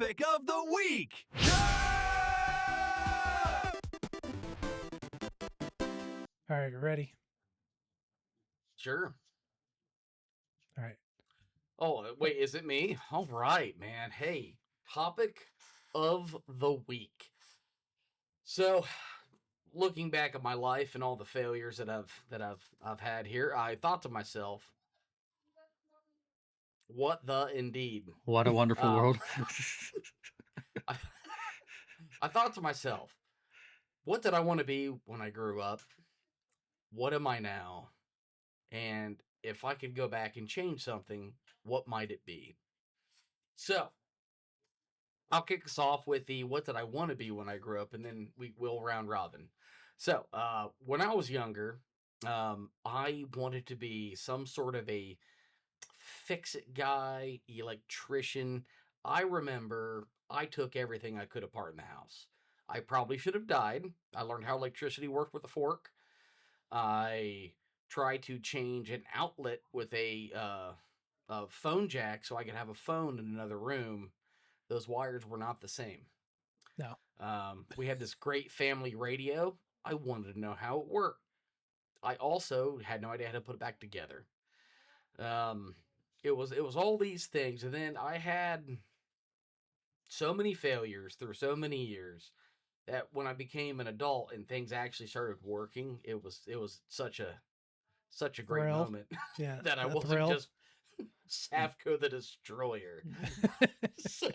topic of the week. All right, you ready? Sure. All right. Oh, wait, is it me? All right, man. Hey, topic of the week. So, looking back at my life and all the failures that I've had here, I thought to myself, what the indeed? What a wonderful world. I, I thought to myself, what did I want to be when I grew up? What am I now? And if I could go back and change something, what might it be? So, I'll kick us off with the what did I want to be when I grew up, and then we will round robin. So, when I was younger, I wanted to be some sort of a fix-it guy, electrician. I remember I took everything I could apart in the house. I probably should have died. I learned how electricity worked with a fork. I tried to change an outlet with a phone jack so I could have a phone in another room. Those wires were not the same. No. We had this great family radio. I wanted to know how it worked. I also had no idea how to put it back together. It was all these things, and then I had so many failures through so many years that when I became an adult and things actually started working, it was such a great Thrill. moment Yeah. that I a wasn't thrill. just Safco the Destroyer. So,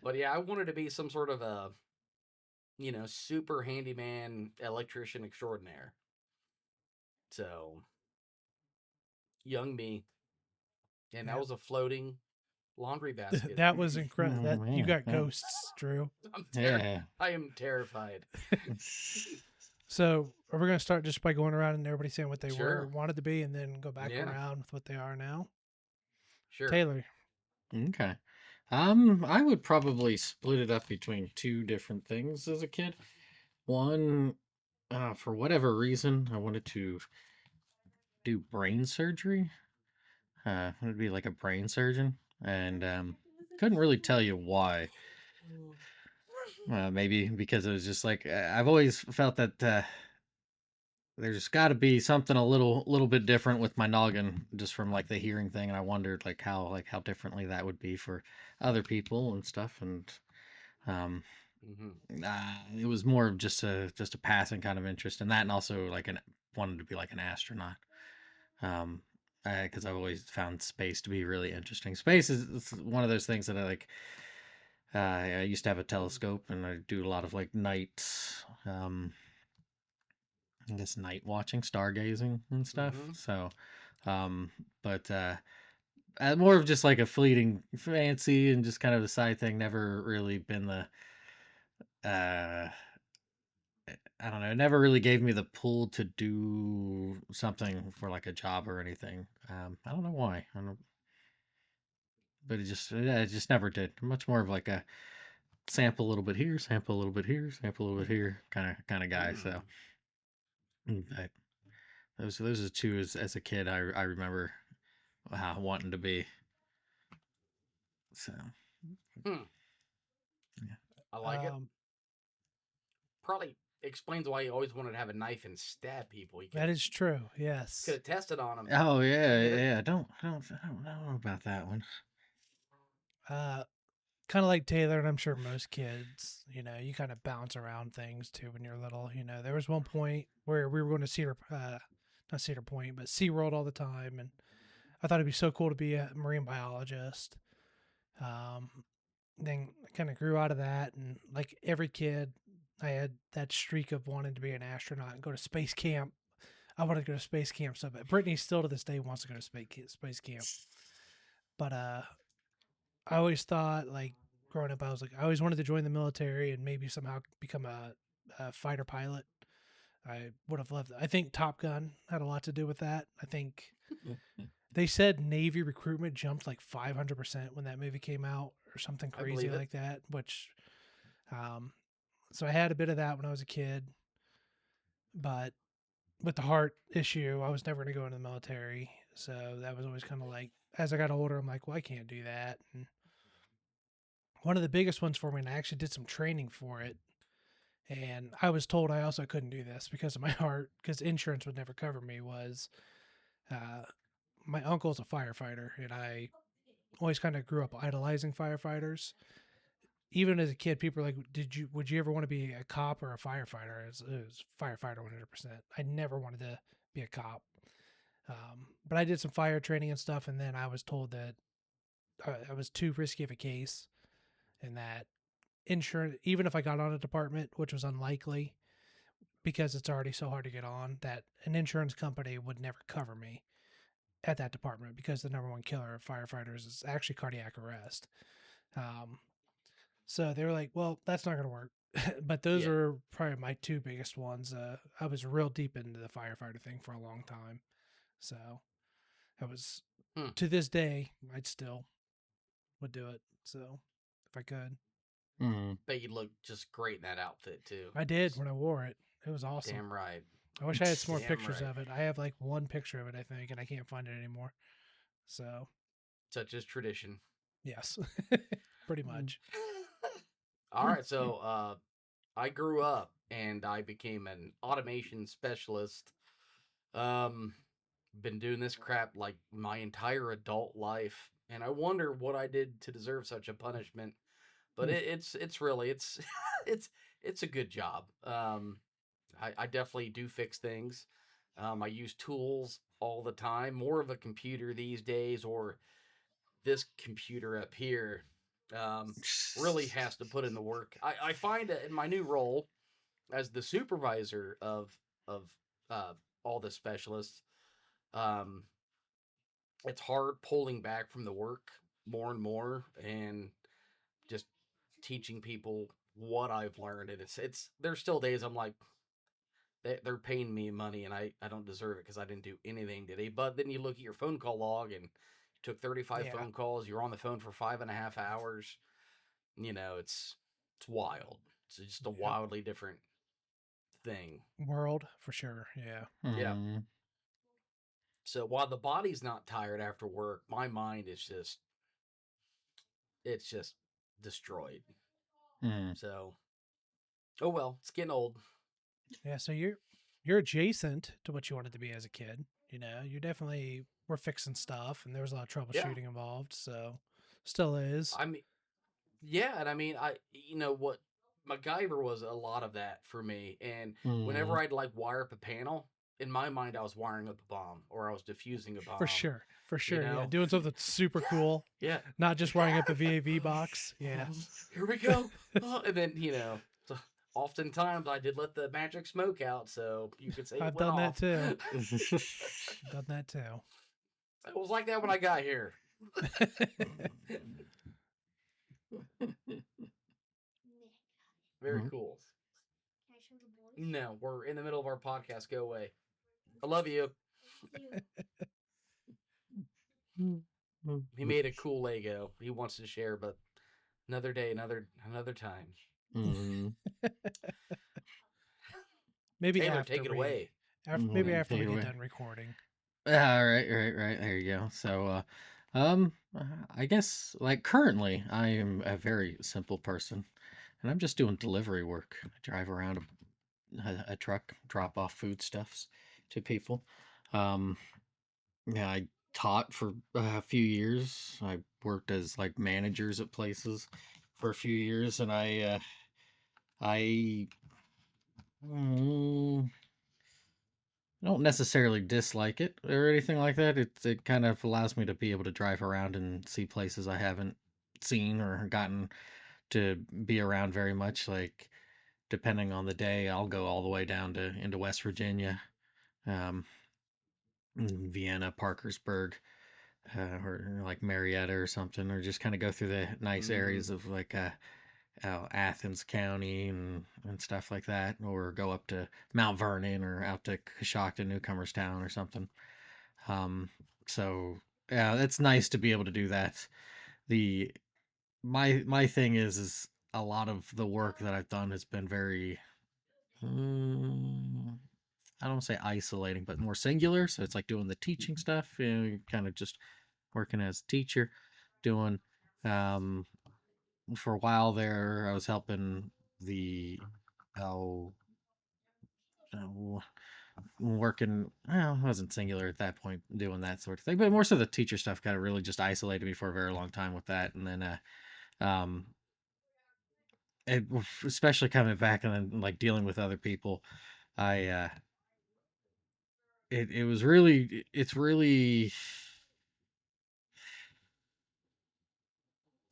but yeah, I wanted to be some sort of a, super handyman electrician extraordinaire. So, young me. And that Yeah. was a floating laundry basket. That was incredible. Oh, That you man. got Yeah. ghosts, Drew. Yeah. I am terrified. So are we gonna start just by going around and everybody saying what they were Sure. or wanted to be, and then go back Yeah. around with what they are now? Sure. Taylor. Okay. I would probably split it up between two different things as a kid. One, for whatever reason, I wanted to do brain surgery. It would be like a brain surgeon, and couldn't really tell you why. Maybe because it was just like I've always felt that there's got to be something a little bit different with my noggin, just from like the hearing thing, and I wondered how differently that would be for other people and stuff, and um, it was more of just a passing kind of interest in that, and also like wanted to be like an astronaut. Um, because I've always found space to be really interesting. Space is it's one of those things that I like. I used to have a telescope, and I do a lot of like night, I guess night watching, stargazing and stuff. Mhm. So, but more of just like a fleeting fancy and just kind of a side thing. Never really been the uh I don't know, it never really gave me the pull to do something for like a job or anything. I don't know why. I don't, but it just never did. Much more of like a sample a little bit here, sample a little bit here, sample a little bit here kind of guy. So I, those are two as a kid I remember wanting to be. So Hmm. yeah. I like it. Probably explains why he always wanted to have a knife and stab people. He That is true. Yes. could have tested on them. Oh yeah, get it. yeah. I don't know about that one. Kind of like Taylor, and I'm sure most kids, you kind of bounce around things too when you're little. There was one point where we were going to not Cedar Point, but SeaWorld all the time, and I thought it'd be so cool to be a marine biologist. Then I kind of grew out of that, and like every kid, I had that streak of wanting to be an astronaut and go to space camp. I wanted to go to space camp so bad. Brittany still to this day wants to go to space camp, but I always thought, like, growing up, I always wanted to join the military and maybe somehow become a fighter pilot. I would have loved it. I think Top Gun had a lot to do with that. I think they said Navy recruitment jumped like 500% when that movie came out or something I crazy believe it. like that, which, so I had a bit of that when I was a kid, but with the heart issue, I was never going to go into the military. So that was always kind of like, as I got older, I'm like, well, I can't do that. And one of the biggest ones for me, and I actually did some training for it. And I was told I also couldn't do this because of my heart, because insurance would never cover me. Was uh, my uncle's a firefighter, and I always kind of grew up idolizing firefighters. Even as a kid, people were like, would you ever want to be a cop or a firefighter?" It was firefighter 100%. I never wanted to be a cop. But I did some fire training and stuff, and then I was told that I was too risky of a case, and that insurance, even if I got on a department, which was unlikely because it's already so hard to get on, that an insurance company would never cover me at that department because the number one killer of firefighters is actually cardiac arrest. Um, so they were like, well, that's not going to work. But those Yeah. are probably my two biggest ones. I was real deep into the firefighter thing for a long time. So I was, Hmm. to this day, I'd still would do it. So if I could, Mm. Bet you look just great in that outfit too. I did when I wore it. It was awesome. Damn right. I wish I had some more Damn pictures right. of it. I have like one picture of it, I think, and I can't find it anymore. So, Such as tradition. yes, pretty much. All right, so I grew up and I became an automation specialist. Been doing this crap like my entire adult life, and I wonder what I did to deserve such a punishment. But Hmm. it's really it's a good job. I definitely do fix things. I use tools all the time. More of a computer these days, or this computer up here really has to put in the work. I find that in my new role as the supervisor of uh, all the specialists, um, it's hard pulling back from the work more and more, and just teaching people what I've learned. And it's there's still days I'm like, they're paying me money and I don't deserve it because I didn't do anything today. But then you look at your phone call log and you took 35 Yeah, phone calls. You're on the phone for 5.5 hours. You know, it's wild. It's just a yep. wildly different thing. World for sure. Yeah, Yeah. Mm. So while the body's not tired after work, my mind is it's just destroyed. Mm. So, oh well, it's getting old. yeah. So you're adjacent to what you wanted to be as a kid. You know, you definitely were fixing stuff, and there was a lot of Yeah. troubleshooting involved. So, still is. I mean, yeah, and I mean, you know what, MacGyver was a lot of that for me. And whenever Mm. I'd like wire up a panel, in my mind, I was wiring up a bomb or I was diffusing a For bomb. sure. For You sure. Yeah. know, Doing something super cool. yeah. Not just wiring up a VAV box. Yeah. Here we go. And then so oftentimes I did let the magic smoke out, so you could say it I've went done that off. too. Done that too. It was like that when I got here. Very Mhm. cool. No, we're in the middle of our podcast. Go away. I love you. He made a cool Lego. He wants to share, but another day, another time. Mm. Maybe Taylor, after take it we away. maybe Mm, after take we it get away. done recording. All right, right. There you go. So, I guess like currently, I am a very simple person, and I'm just doing delivery work. I drive around a truck, drop off foodstuffs to people. Um, yeah, I taught for a few years. I worked as like managers at places for a few years, and I mm, don't necessarily dislike it or anything like that. It kind of allows me to be able to drive around and see places I haven't seen or gotten to be around very much. Like depending on the day, I'll go all the way down to into West Virginia, um, Vienna, Parkersburg, or like Marietta or something, or just kind of go through the nice Mm-hmm. areas of like Athens County and stuff like that, or go up to Mount Vernon or out to Coshocton, Newcomerstown or something. Um, so yeah, it's nice to be able to do that. The my thing is a lot of the work that I've done has been very mm, I don't say isolating, but more singular. So it's like doing the teaching stuff, kind of just working as a teacher, doing um for a while there, I was helping the oh, oh working. Well, I wasn't singular at that point doing that sort of thing, but more so the teacher stuff kind of really just isolated me for a very long time with that, and then um, it, especially coming back and then like dealing with other people, I it was really it's really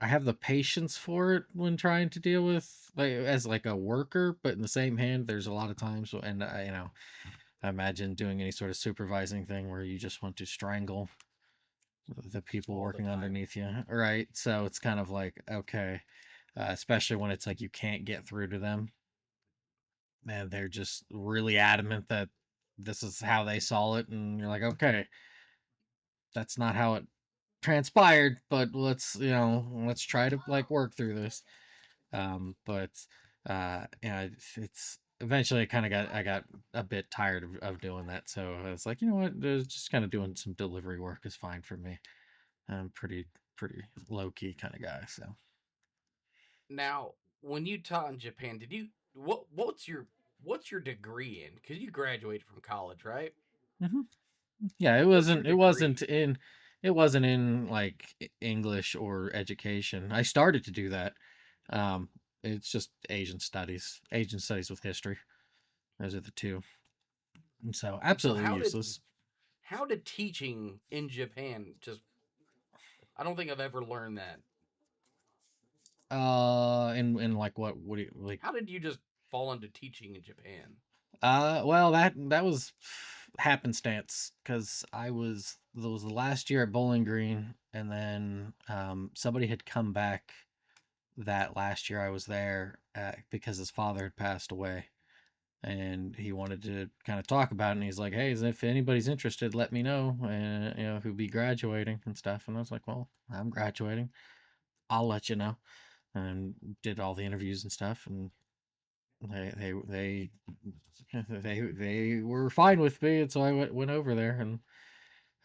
I have the patience for it when trying to deal with like as like a worker, but in the same hand, there's a lot of times, and I imagine doing any sort of supervising thing where you just want to strangle the people all the working time. underneath you, right? So it's kind of like okay, especially when it's like you can't get through to them, and they're just really adamant that this is how they saw it, and you're like, okay, that's not how it transpired, but let's try to like work through this. But yeah, it's eventually I got a bit tired of doing that, so I was like, you know what, just kind of doing some delivery work is fine for me. I'm pretty low key kind of guy, so. Now, when you taught in Japan, did you what's your degree in? Because you graduated from college, right? hmm Yeah, it What's your wasn't degree? it wasn't in like English or education. I started to do that. Um, it's just Asian studies with history. Those are the two, and so And so absolutely useless. how did teaching in Japan just I don't think I've ever learned that. In like what do you like? How did you just fall into teaching in Japan? Well, that was happenstance because that was the last year at Bowling Green, and then somebody had come back that last year I was there because his father had passed away, and he wanted to kind of talk about it. And he's like, "Hey, if anybody's interested, let me know. Who'd be graduating and stuff." And I was like, "Well, I'm graduating. I'll let you know." And did all the interviews and stuff, and they they were fine with me, and so I went over there, and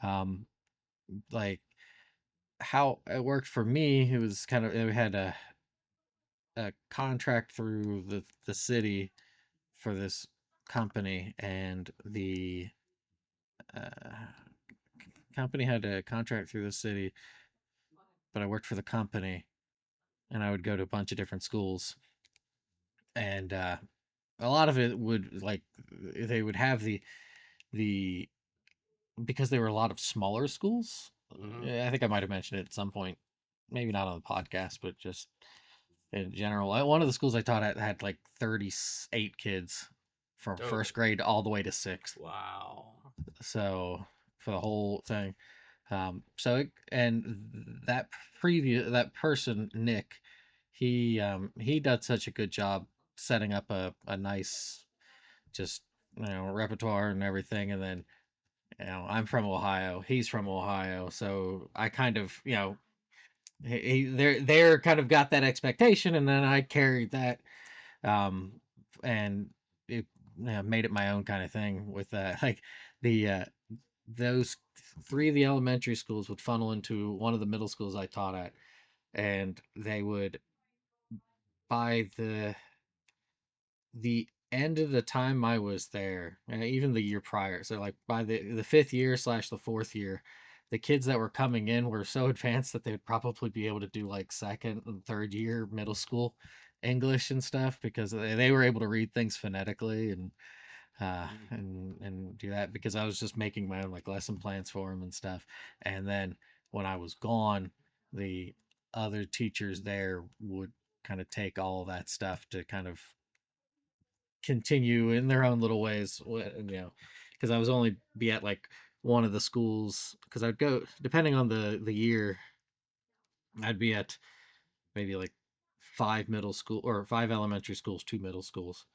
um like how it worked for me, it was kind of we had a contract through the city for this company, and the uh, company had a contract through the city, but I worked for the company, and I would go to a bunch of different schools, and a lot of it would like they would have the because there were a lot of smaller schools. Hmm. I think I might have mentioned it at some point, maybe not on the podcast, but just in general. One of the schools I taught at had like 38 kids from Oh, first grade all the way to sixth. wow. So for the whole thing. And that person, Nick, he did such a good job setting up a nice just repertoire and everything. And then I'm from Ohio, he's from Ohio, so I kind of they're kind of got that expectation, and then I carried that, um, and it made it my own kind of thing with that. Like the those three of the elementary schools would funnel into one of the middle schools I taught at, and they would by the end of the time I was there, even the year prior. So like by the fifth year slash the fourth year, the kids that were coming in were so advanced that they'd probably be able to do like second and third year middle school English and stuff because they were able to read things phonetically Mhm. and do that because I was just making my own like lesson plans for them and stuff. And then when I was gone, the other teachers there would kind of take all of that stuff to kind of continue in their own little ways, because I was only be at like one of the schools because I'd go depending on the year, I'd be at maybe like five middle school or five elementary schools, two middle schools.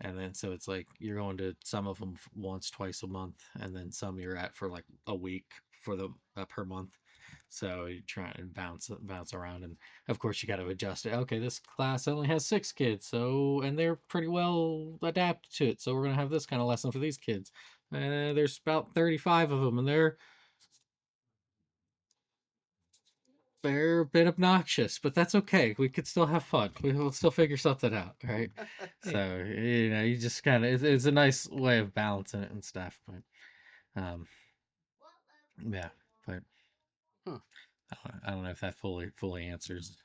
And then so it's like you're going to some of them once, twice a month, and then some you're at for like a week for the per month. So you try and bounce around, and of course you got to adjust it. Okay, this class only has six kids, so and they're pretty well adapted to it. So we're gonna have this kind of lesson for these kids. There's about 35 of them, and they're fair bit obnoxious, but that's okay. We could still have fun. We will still figure something out, right? Yeah. So you just kind of it's a nice way of balancing it and stuff. But yeah, but Hmm. I don't know if that fully answers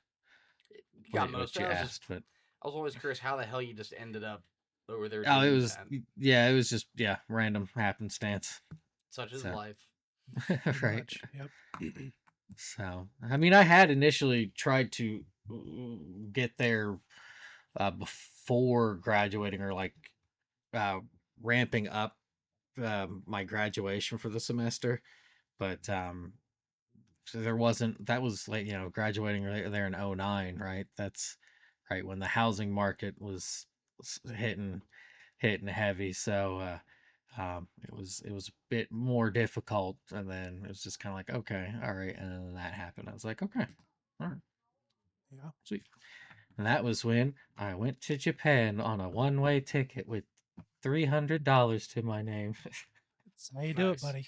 You got most what of you it. asked, but I was always curious how the hell you just ended up over there oh, doing that. it was just random happenstance. Such is So life. Pretty right. much. Yep. So I mean, I had initially tried to get there before graduating or like uh, ramping up my graduation for the semester, but so there wasn't. That was like graduating there in '09, right? That's right when the housing market was hitting heavy. So it was a bit more difficult, and then it was just kind of like okay, all right, and then that happened. I was like okay, all right, Yeah. sweet. And that was when I went to Japan on a one-way ticket with $300 to my name. That's how you do it, Nice. buddy.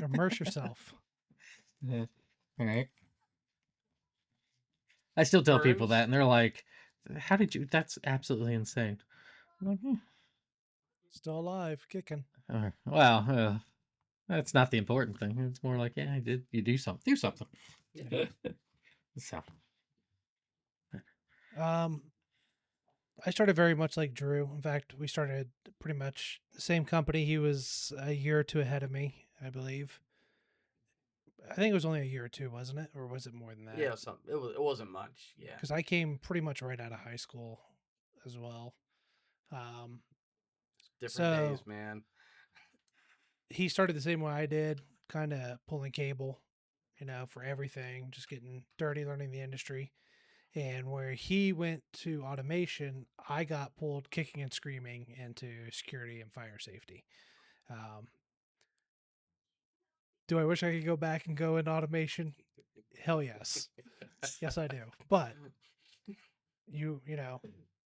Immerse yourself. Yeah, all right. I still tell people that, Bruce? and they're like, "How did you? That's absolutely insane." I'm like, Still alive, kicking. Well, that's not the important thing. It's more like, yeah, I did. You do something. Do something. Yeah. So, Um, I started very much like Drew. In fact, we started pretty much the same company. He was a year or two ahead of me, I believe. I think it was only a year or two, wasn't it? Or was it more than that? Yeah, something. It wasn't much. Yeah. Because I came pretty much right out of high school as well. Um, Different so days, man. he started the same way I did, kind of pulling cable, for everything, just getting dirty, learning the industry. And where he went to automation, I got pulled kicking and screaming into security and fire safety. Um, do I wish I could go back and go in automation? Hell yes. Yes, I do. But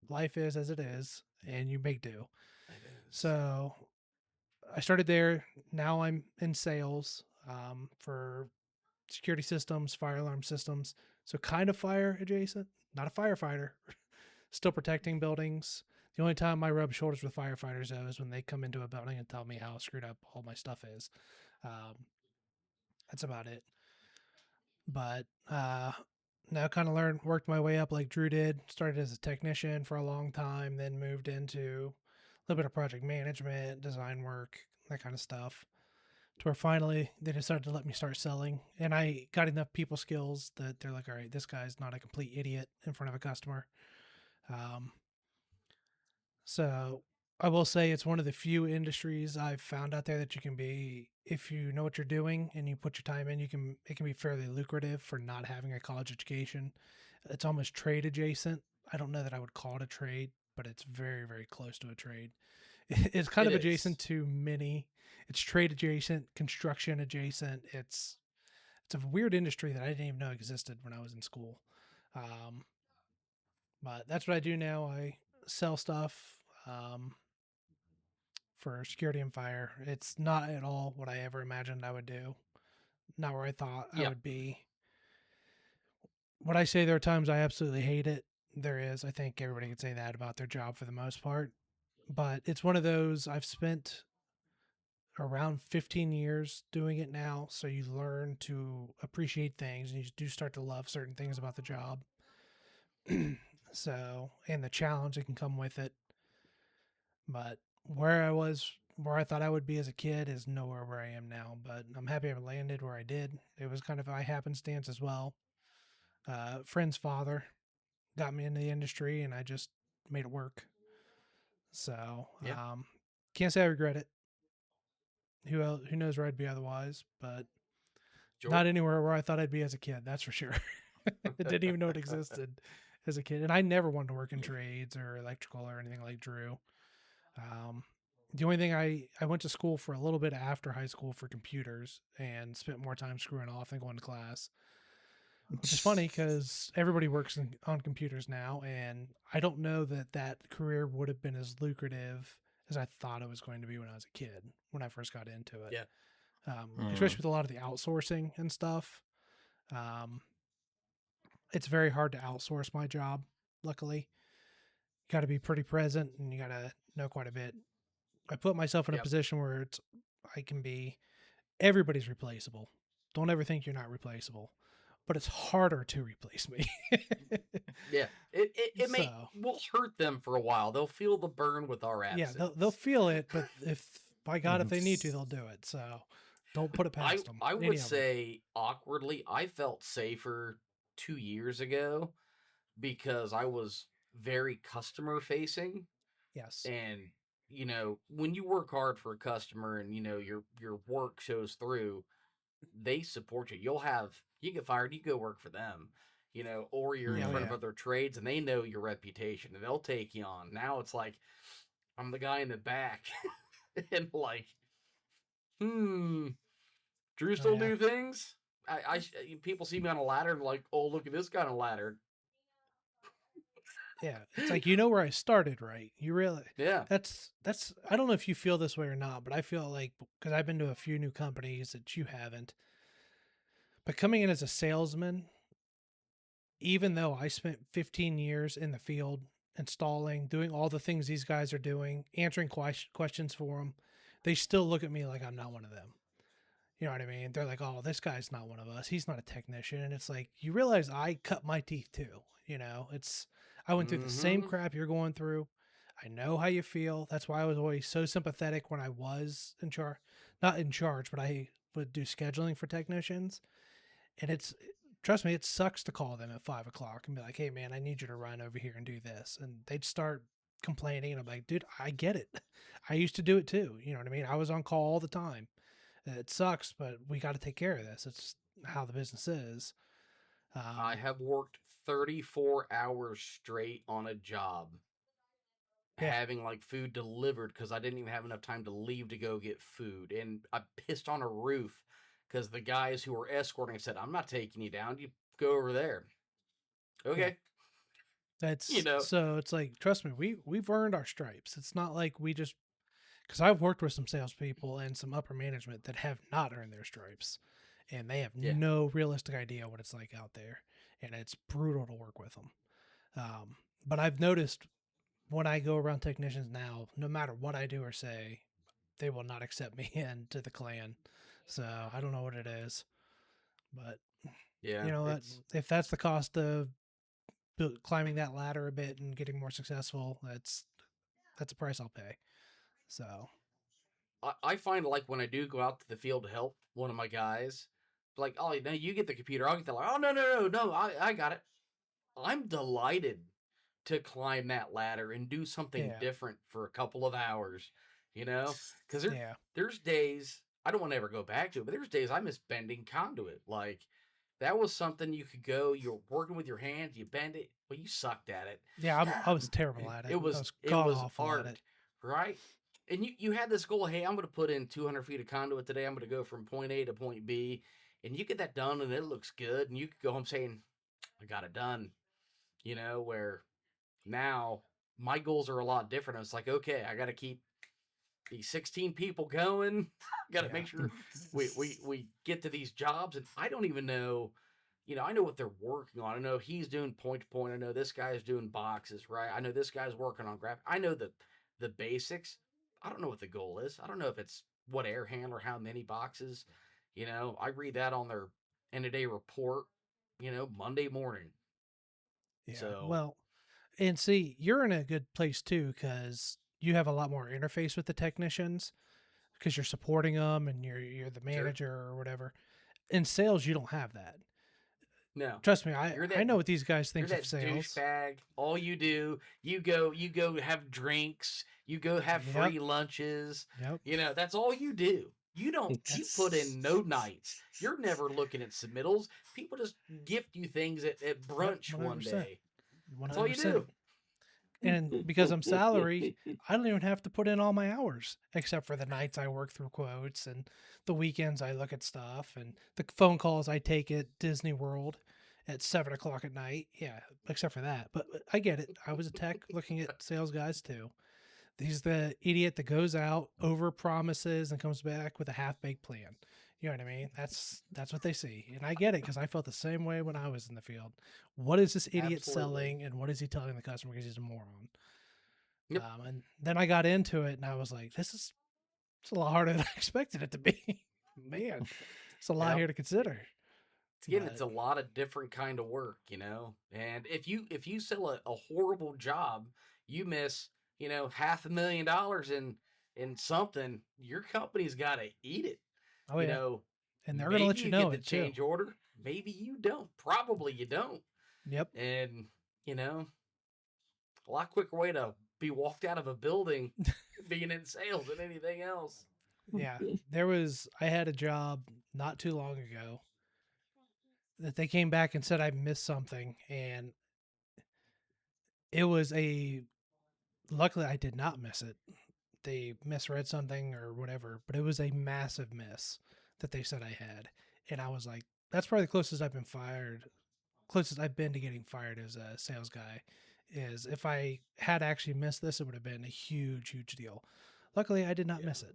life is as it is, and you make do. It is. So I started there. Now I'm in sales for security systems, fire alarm systems. So kind of fire adjacent, not a firefighter, still protecting buildings. The only time I rub shoulders with firefighters though is when they come into a building and tell me how screwed up all my stuff is. That's about it. But now kind of worked my way up like Drew did. Started as a technician for a long time, then moved into a little bit of project management, design work, that kind of stuff. To where finally they decided to let me start selling, and I got enough people skills that they're like, all right, this guy's not a complete idiot in front of a customer. Um, so I will say it's one of the few industries I've found out there that you can be, if you know what you're doing and you put your time in, it can be fairly lucrative for not having a college education. It's almost trade adjacent. I don't know that I would call it a trade, but it's very, very close to a trade. It's kind It of is. adjacent to many. It's trade adjacent, construction adjacent. It's a weird industry that I didn't even know existed when I was in school. Um, but that's what I do now. I sell stuff um, for security and fire. It's not at all what I ever imagined I would do. Not where I thought I Yeah. would be. When I say there are times I absolutely hate it, there is. I think everybody can say that about their job for the most part. But it's one of those I've spent around 15 years doing it now. So you learn to appreciate things and you do start to love certain things about the job. So, and the challenge that can come with it. But where I thought I would be as a kid is nowhere where I am now. But I'm happy I landed where I did. It was kind of a happenstance as well. Friend's father got me into the industry and I just made it work. So, Yeah. can't say I regret it. Who knows where I'd be otherwise, but not Jordan? anywhere where I thought I'd be as a kid, that's for sure. I didn't even know it existed as a kid. And I never wanted to work in trades or electrical or anything like Drew. Um, the only thing I went to school for a little bit after high school for computers and spent more time screwing off than going to class, which is funny because everybody works on computers now. And I don't know that that career would have been as lucrative as I thought it was going to be when I was a kid, when I first got into it. Yeah. Especially with a lot of the outsourcing and stuff. Um, it's very hard to outsource my job. Luckily, you got to be pretty present and you got to know quite a bit. I put myself in a Yep. position where I can be everybody's replaceable. Don't ever think you're not replaceable, but it's harder to replace me. Yeah. It may So will hurt them for a while. They'll feel the burn with our yeah, they'll absence. feel it, but if by God, if Mhm. they need to, they'll do it. So don't put it I past them. I Any would of them. say awkwardly, I felt safer 2 years ago because I was very customer facing. Yes. And when you work hard for a customer and your work shows through, they support you. You get fired, you go work for them, or you're in Oh Mhm. front of yeah. other trades and they know your reputation and they'll take you on. Now it's like I'm the guy in the back and like, hmm, Drew Oh still yeah. do things. People see me on a ladder and like, oh, look at this guy on a ladder. Yeah. It's like you know where I started, right? You really Yeah, that's I don't know if you feel this way or not, but I feel like because I've been to a few new companies that you haven't, but coming in as a salesman, even though I spent 15 years in the field installing, doing all the things these guys are doing, answering questions for them, they still look at me like I'm not one of them. You know what I mean? They're like, "Oh, this guy's not one of us. He's not a technician." And it's like, you realize I cut my teeth too. I went through the same mm-hmm. crap you're going through. I know how you feel. That's why I was always so sympathetic when I was in charge, not in charge, but I would do scheduling for technicians. And trust me, it sucks to call them at 5 o'clock and be like, "Hey, man, I need you to run over here and do this." And they'd start complaining. And I'm like, dude, I get it. I used to do it too. You know what I mean? I was on call all the time. It sucks, but we got to take care of this. It's how the business is. I Um, have worked 34 hours straight on a job yeah, having like food delivered because I didn't even have enough time to leave to go get food. And I pissed on a roof because the guys who were escorting said, I'm not taking you down. You go over there. yeah. Okay. You That's know, so. It's like, trust me, we've earned our stripes. It's not like we just because I've worked with some salespeople and some upper management that have not earned their stripes, and they have yeah. no realistic idea what it's like out there, and it's brutal to work with them. But I've noticed when I go around technicians now, no matter what I do or say, they will not accept me into the clan. So I don't know what it is, but Yeah. you know what? It's, If that's the cost of climbing that ladder a bit and getting more successful, that's a price I'll pay. So I find like when I do go out to the field to help one of my guys, like, oh, no, you get the computer. I'll get the, oh, no. I got it. I'm delighted to climb that ladder and do something yeah, different for a couple of hours, because yeah, there's days I don't want to ever go back to it, but there's days I miss bending conduit. Like that was something you could go, you're working with your hands, you bend it, well, you sucked at it. yeah. I was terrible at it. It I was was it god was awful at it. art, right? And you had this goal, hey, I'm going to put in 200 feet of conduit today. I'm going to go from point A to point B, and you get that done, and it looks good, and you could go home saying, I got it done. Where now my goals are a lot different. It's like, okay, I got to keep these 16 people going. Got to Yeah, make sure we get to these jobs. And I don't even know, I know what they're working on. I know he's doing point to point. I know this guy's doing boxes, right? I know this guy's working on graph. I know the basics. I don't know what the goal is. I don't know if it's what air handler, how many boxes. I read that on their end of day report, Monday morning. yeah. So Well, and see, you're in a good place too because you have a lot more interface with the technicians because you're supporting them and you're the sure. manager or whatever. In sales, you don't have that. No, Trust me, I you're I that know what these guys You're think of that sales. douchebag. All you do, you go have drinks, you go have Yep, free lunches. yep. That's all you do. You put That's in no nights. You're never looking at submittals. People just gift you things at yep, brunch one 100%, day. That's all you 100%. do. And because I'm salary, I don't even have to put in all my hours except for the nights I work through quotes and the weekends I look at stuff and the phone calls I take at Disney World at 7 o'clock at night. Yeah, except for that. But I get it. I was a tech looking at sales guys too. He's the idiot that goes out, over promises, and comes back with a half baked plan. You know what I mean? That's what they see, and I get it because I felt the same way when I was in the field. What is this idiot Absolutely. selling, and what is he telling the customer because he's a moron? Yep. And then I got into it, and I was like, it's a lot harder than I expected it to be. Man, it's a lot Yep. here to consider. Again, But it's a lot of different kind of work, you know. And if you sell a horrible job, you miss, $500,000 in something, your company's got to eat it. oh You yeah, know, and they're gonna maybe let you you know get the it too. change order, maybe you don't. Probably you don't. Yep. And, you know, a lot quicker way to be walked out of a building being in sales than anything else. Yeah. I had a job not too long ago that they came back and said I missed something, and it was luckily I did not miss it. They misread something or whatever, but it was a massive miss that they said I had. And I was like, that's probably the closest I've been to getting fired as a sales guy. Is if I had actually missed this, it would have been a huge, huge deal. Luckily, I did not Yeah. miss it.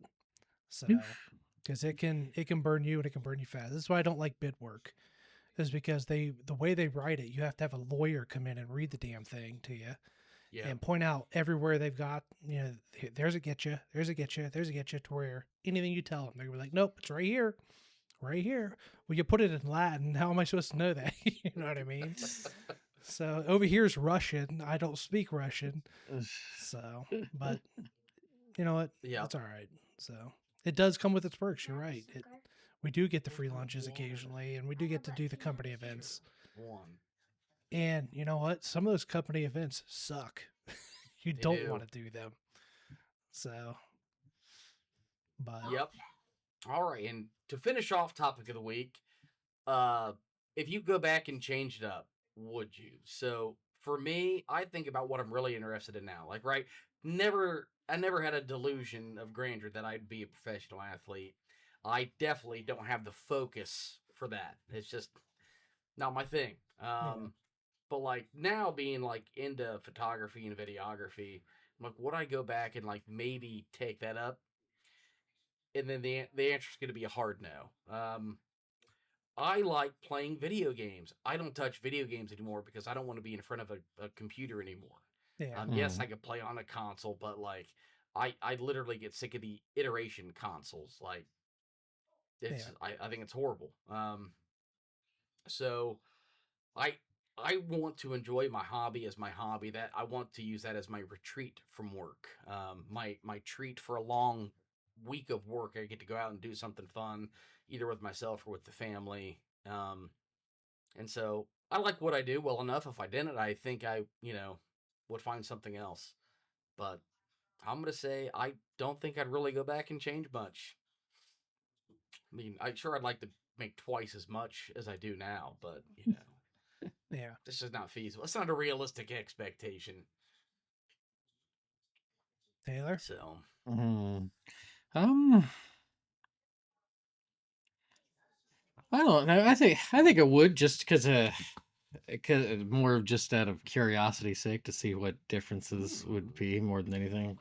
So, because it can burn you and it can burn you fast. This is why I don't like bid work, is because the way they write it, you have to have a lawyer come in and read the damn thing to you Yeah. and point out everywhere they've got, there's a get you, there's a get you, there's a get you, to where anything you tell them, they're gonna be like, nope, it's right here, right here. Well, you put it in Latin. How am I supposed to know that? You know what I mean? So over here is Russian. I don't speak Russian. So, but you know what? Yeah. It's all right. So it does come with its perks. You're right. We do get the free lunches occasionally, and we do get to do the company events. One. And you know what? Some of those company events suck. You They don't do. want to do them. So, but Yep. All right. And to finish off topic of the week, if you go back and change it up, would you? So for me, I think about what I'm really interested in now. Like, right, I never had a delusion of grandeur that I'd be a professional athlete. I definitely don't have the focus for that. It's just not my thing. But like now being like into photography and videography, I'm like, would I go back and like maybe take that up? And then the answer is going to be a hard no. I like playing video games. I don't touch video games anymore because I don't want to be in front of a computer anymore. yeah, Yes, I could play on a console, but like I literally get sick of the iteration consoles. Like it's yeah, I think it's horrible. So I I want to enjoy my hobby as my hobby. That I want to use that as my retreat from work. My treat for a long week of work. I get to go out and do something fun, either with myself or with the family. And so I like what I do well enough. If I didn't, I think I would find something else. But I'm gonna say I don't think I'd really go back and change much. I mean, I'd like to make twice as much as I do now, but yeah. this is not feasible. It's not a realistic expectation. Taylor, So Mhm. Um, I don't know. I think it would just because more of just out of curiosity's sake to see what differences would be more than anything.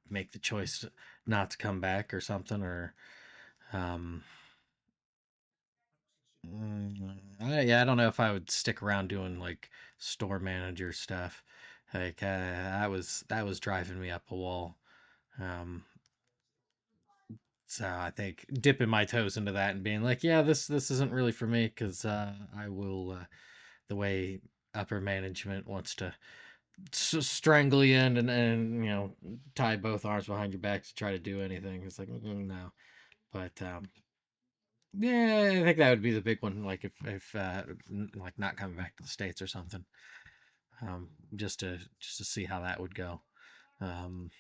Make the choice not to come back or something, or um, yeah, I don't know if I would stick around doing like store manager stuff. Like that was driving me up a wall. Um, So I think dipping my toes into that and being like, yeah, this isn't really for me because I will the way upper management wants to strangle you and tie both arms behind your back to try to do anything. It's like no, but yeah, I think that would be the big one. Like if like not coming back to the States or something, just to see how that would go. Um,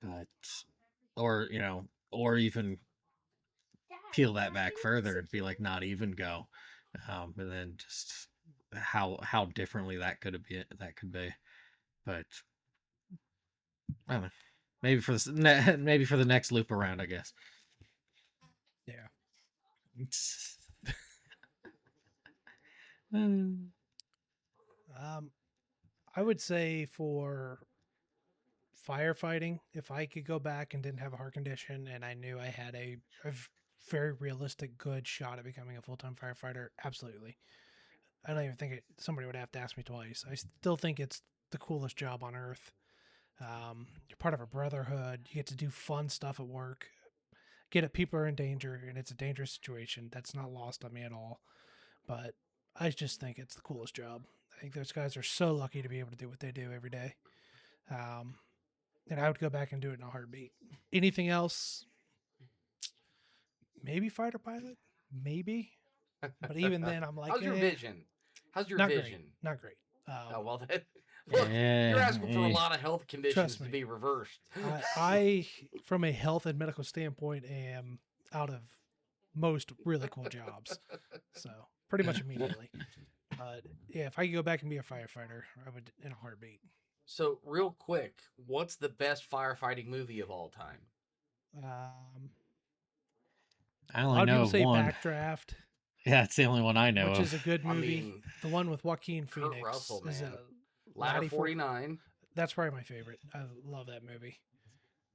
but or even peel that back further and be like not even go, and then just how differently that could be, but I don't know. Maybe for maybe for the next loop around, I guess. yeah. Mm. I would say for firefighting, if I could go back and didn't have a heart condition and I knew I had a very realistic, good shot at becoming a full-time firefighter, absolutely. I don't even think somebody would have to ask me twice. I still think it's the coolest job on earth. You're part of a brotherhood. You get to do fun stuff at work. Get it, people are in danger, and it's a dangerous situation. That's not lost on me at all. But I just think it's the coolest job. I think those guys are so lucky to be able to do what they do every day. And I would go back and do it in a heartbeat. Anything else? Maybe fighter pilot, maybe. But even then, I'm like, how's your vision? How's your not vision? great, not great. Oh well, look, you're asking for a lot of health conditions to me. be reversed. I, from a health and medical standpoint, am out of most really cool jobs. So pretty much immediately. But yeah, if I could go back and be a firefighter, I would in a heartbeat. So real quick, what's the best firefighting movie of all time? I A only lot of know people of say one. Backdraft, Yeah, it's the only one I know which of. is a good I movie. mean, The one with Joaquin Kurt Phoenix Russell, is man. a Ladder Laddie 49. That's probably my favorite. I love that movie.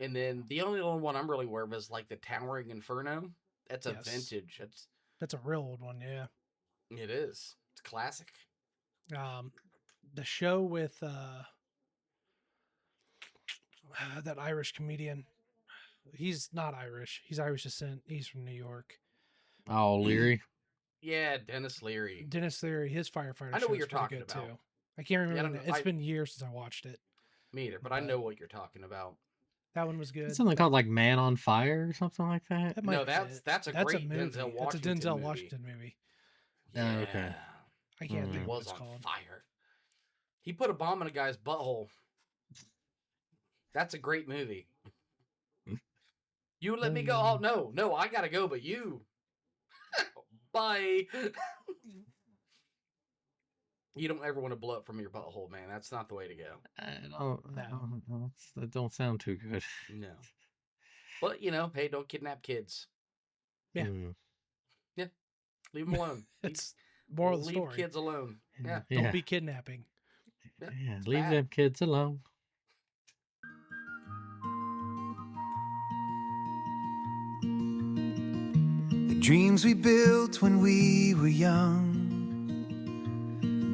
And then the only other one I'm really aware of is like the Towering Inferno. That's a Yes. vintage. That's a real old one, yeah. It is. It's classic. The show with that Irish comedian. He's not Irish. He's Irish descent. He's from New York. Oh, Leary. Yeah, Dennis Leary. Dennis Leary. His firefighter. I know what show's you're pretty talking good about. too. I can't remember. Yeah, It's been years since I watched it. Me either, but I know what you're talking about. That one was good. Something called like Man on Fire or something like that. That might No, be that's a it. great movie. Denzel That's a Washington Denzel movie. Washington movie. Yeah. Oh, okay. I can't He think of what was it's on called. fire. He put a bomb in a guy's butthole. That's a great movie. You let me go. Oh no, I gotta go, but you. Bye. You don't ever want to blow up from your butthole, man. That's not the way to go. That don't sound too good. No. But hey, don't kidnap kids. Yeah. Yeah. Leave them alone. It's more of the leave story. kids alone. Yeah. Don't be kidnapping. Yeah, leave them kids alone. The dreams we built when we were young,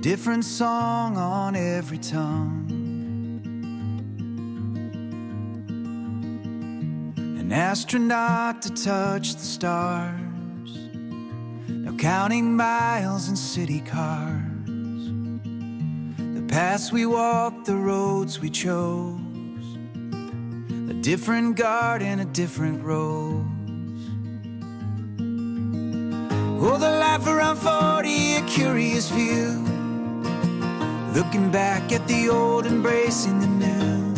different song on every tongue. An astronaut to touch the stars, now counting miles in city cars. The paths we walked, the roads we chose, a different garden, a different rose. Oh, the life around 40, a curious view, looking back at the old, embracing the new.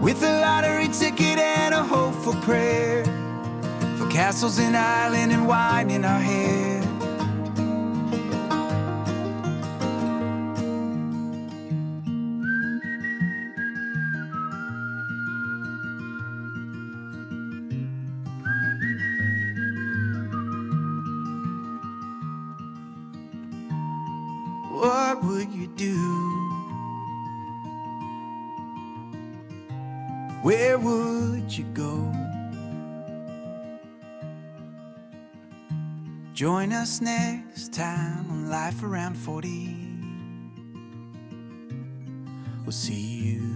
With a lottery ticket and a hopeful prayer for castles in Ireland and wine in our hair. What would you do? Where would you go? Join us next time on Life Around 40. We'll see you